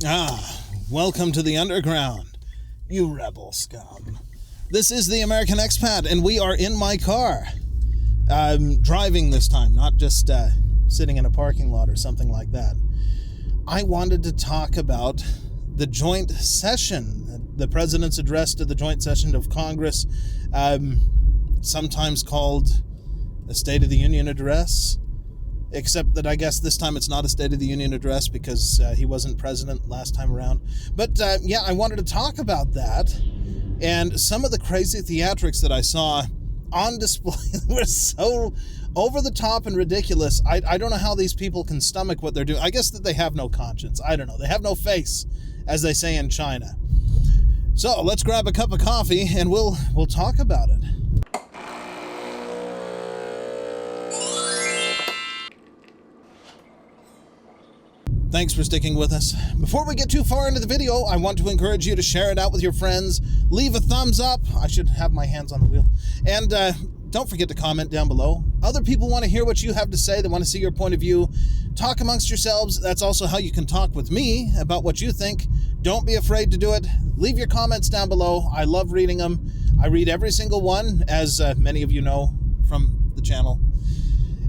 Welcome to the underground, you rebel scum. This is the American Expat, and we are in my car. I'm driving this time, not just sitting in a parking lot or something like that. I wanted to talk about the joint session, the president's address to the joint session of Congress, sometimes called a State of the Union address. Except that I guess this time it's not a State of the Union address because he wasn't president last time around. But I wanted to talk about that and some of the crazy theatrics that I saw on display were so over the top and ridiculous. I don't know how these people can stomach what they're doing. I guess that they have no conscience. I don't know. They have no face, as they say in China. So let's grab a cup of coffee and we'll talk about it. Thanks for sticking with us. Before we get too far into the video, I want to encourage you to share it out with your friends. Leave a thumbs up. I should have my hands on the wheel. And don't forget to comment down below. Other people want to hear what you have to say. They want to see your point of view. Talk amongst yourselves. That's also how you can talk with me about what you think. Don't be afraid to do it. Leave your comments down below. I love reading them. I read every single one, as many of you know from the channel.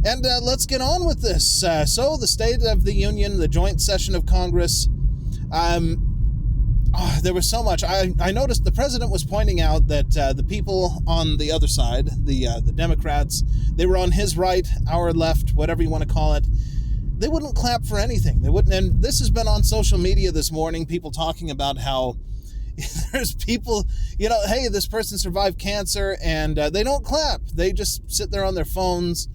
And let's get on with this. So the State of the Union, the joint session of Congress, there was so much. I noticed the president was pointing out that the people on the other side, the Democrats, they were on his right, our left, whatever you want to call it. They wouldn't clap for anything. They wouldn't. And this has been on social media this morning, people talking about how there's people, hey, this person survived cancer, and they don't clap. They just sit there on their phones.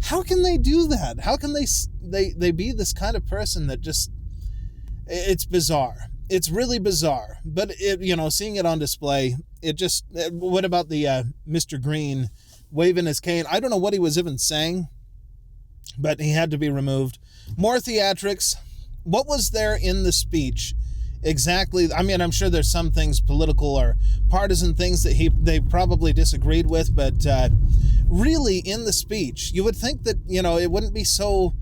How can they do that? How can they be this kind of person that just, it's bizarre. It's really bizarre. But, seeing it on display, what about the Mr. Green waving his cane? I don't know what he was even saying, but he had to be removed. More theatrics. What was there in the speech exactly? I mean, I'm sure there's some things, political or partisan things that they probably disagreed with, but really in the speech, you would think that, it wouldn't be so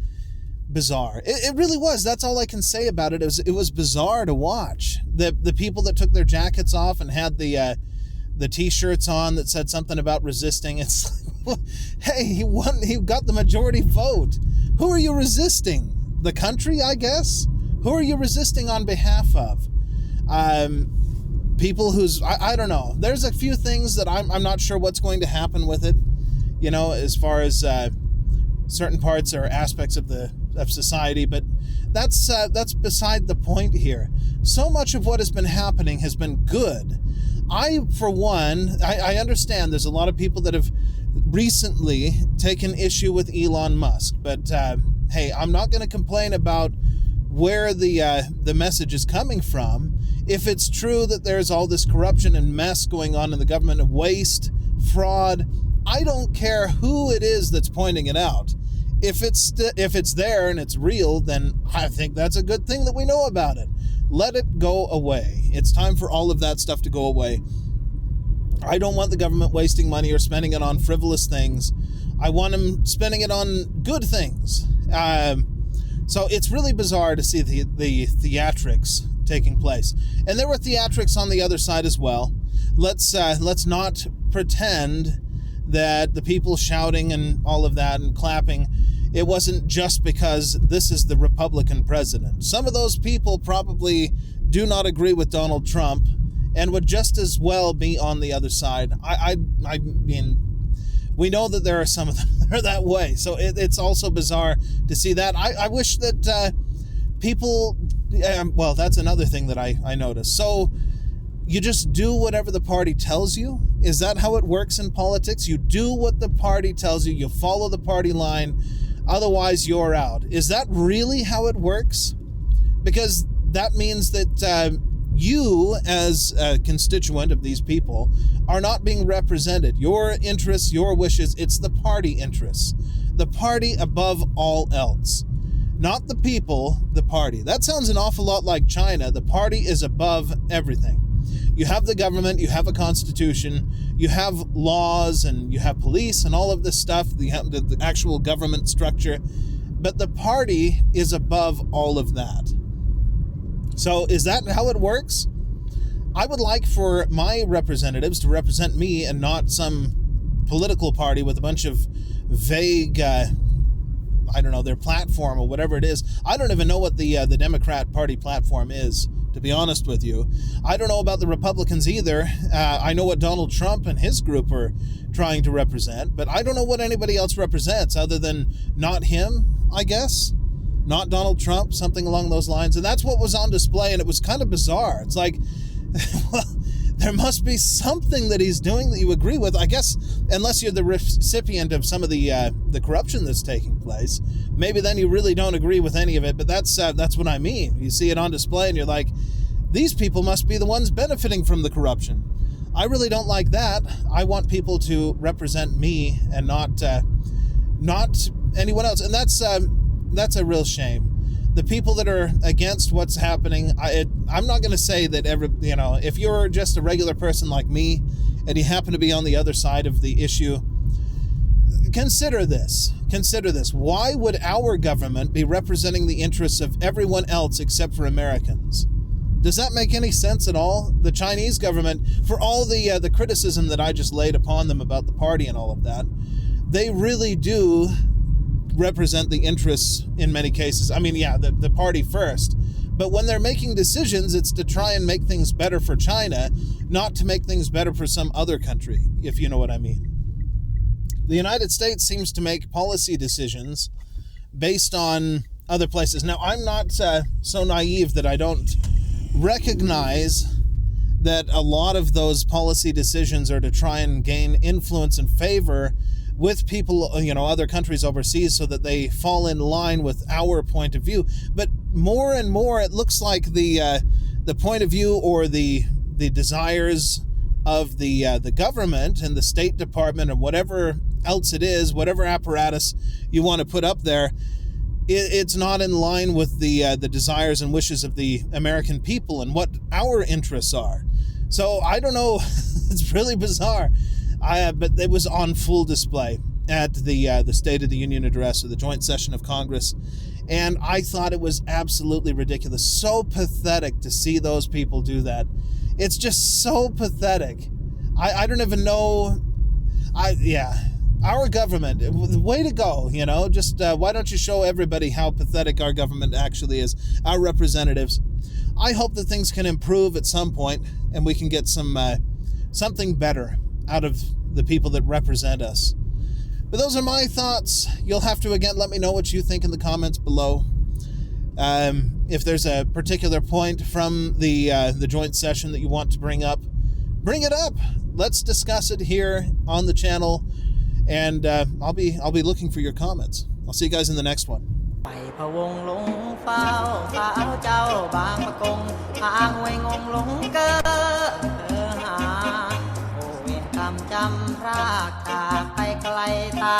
bizarre. It really was. That's all I can say about it. It was bizarre to watch. The people that took their jackets off and had the t-shirts on that said something about resisting. It's like, hey, he won. He got the majority vote. Who are you resisting? The country, I guess? Who are you resisting on behalf of? People who's, I don't know. There's a few things that I'm not sure what's going to happen with it, as far as certain parts or aspects of society, but that's beside the point here. So much of what has been happening has been good. For one, I understand there's a lot of people that have recently taken issue with Elon Musk, but hey, I'm not going to complain about where the message is coming from. If it's true that there's all this corruption and mess going on in the government, of waste, fraud, I don't care who it is that's pointing it out. If it's there and it's real, then I think that's a good thing that we know about it. Let it go away. It's time for all of that stuff to go away. I don't want the government wasting money or spending it on frivolous things. I want them spending it on good things. So it's really bizarre to see the theatrics taking place. And there were theatrics on the other side as well. Let's not pretend that the people shouting and all of that and clapping, it wasn't just because this is the Republican president. Some of those people probably do not agree with Donald Trump and would just as well be on the other side. I mean, we know that there are some of them that are that way. So it's also bizarre to see that. I wish that people, well, that's another thing that I noticed. So you just do whatever the party tells you? Is that how it works in politics? You do what the party tells you. You follow the party line. Otherwise, you're out. Is that really how it works? Because that means that you, as a constituent of these people, are not being represented. Your interests, your wishes, it's the party interests. The party above all else. Not the people, the party. That sounds an awful lot like China. The party is above everything. You have the government, you have a constitution, you have laws, and you have police and all of this stuff, the actual government structure, but the party is above all of that. So is that how it works? I would like for my representatives to represent me and not some political party with a bunch of vague, I don't know, their platform or whatever it is. I don't even know what the Democrat Party platform is, to be honest with you. I don't know about the Republicans either. I know what Donald Trump and his group are trying to represent, but I don't know what anybody else represents other than not him, I guess. Not Donald Trump, something along those lines. And that's what was on display, and it was kind of bizarre. It's like, well, there must be something that he's doing that you agree with, I guess, unless you're the recipient of some of the corruption that's taking place. Maybe then you really don't agree with any of it, but that's what I mean. You see it on display and you're like, these people must be the ones benefiting from the corruption. I really don't like that. I want people to represent me and not anyone else, and that's a real shame. The people that are against what's happening, I'm not going to say that if you're just a regular person like me and you happen to be on the other side of the issue, consider this. Why would our government be representing the interests of everyone else except for Americans? Does that make any sense at all? The Chinese government, for all the criticism that I just laid upon them about the party and all of that, they really do represent the interests in many cases. I mean, yeah, the party first. But when they're making decisions, it's to try and make things better for China, not to make things better for some other country, if you know what I mean. The United States seems to make policy decisions based on other places. Now, I'm not so naive that I don't recognize that a lot of those policy decisions are to try and gain influence and favor with people, other countries overseas, so that they fall in line with our point of view. But more and more, it looks like the point of view or the desires of the government and the State Department and whatever else it is, whatever apparatus you want to put up there, it's not in line with the desires and wishes of the American people and what our interests are. So I don't know. It's really bizarre. But it was on full display at the State of the Union address, or the joint session of Congress, and I thought it was absolutely ridiculous. So pathetic to see those people do that. It's just so pathetic. I don't even know. Our government, way to go. Just why don't you show everybody how pathetic our government actually is? Our representatives. I hope that things can improve at some point, and we can get something better out of the people that represent us. But those are my thoughts. You'll have to, again, let me know what you think in the comments below. If there's a particular point from the joint session that you want to bring up, bring it up. Let's discuss it here on the channel, and I'll be looking for your comments. I'll see you guys in the next one. ไปพะวงหลงเฝ้าสาวเจ้าบางปะกงทางห้วยงงหลงเกอหาโอเวรกรรมจำพรากจากไปไกลตา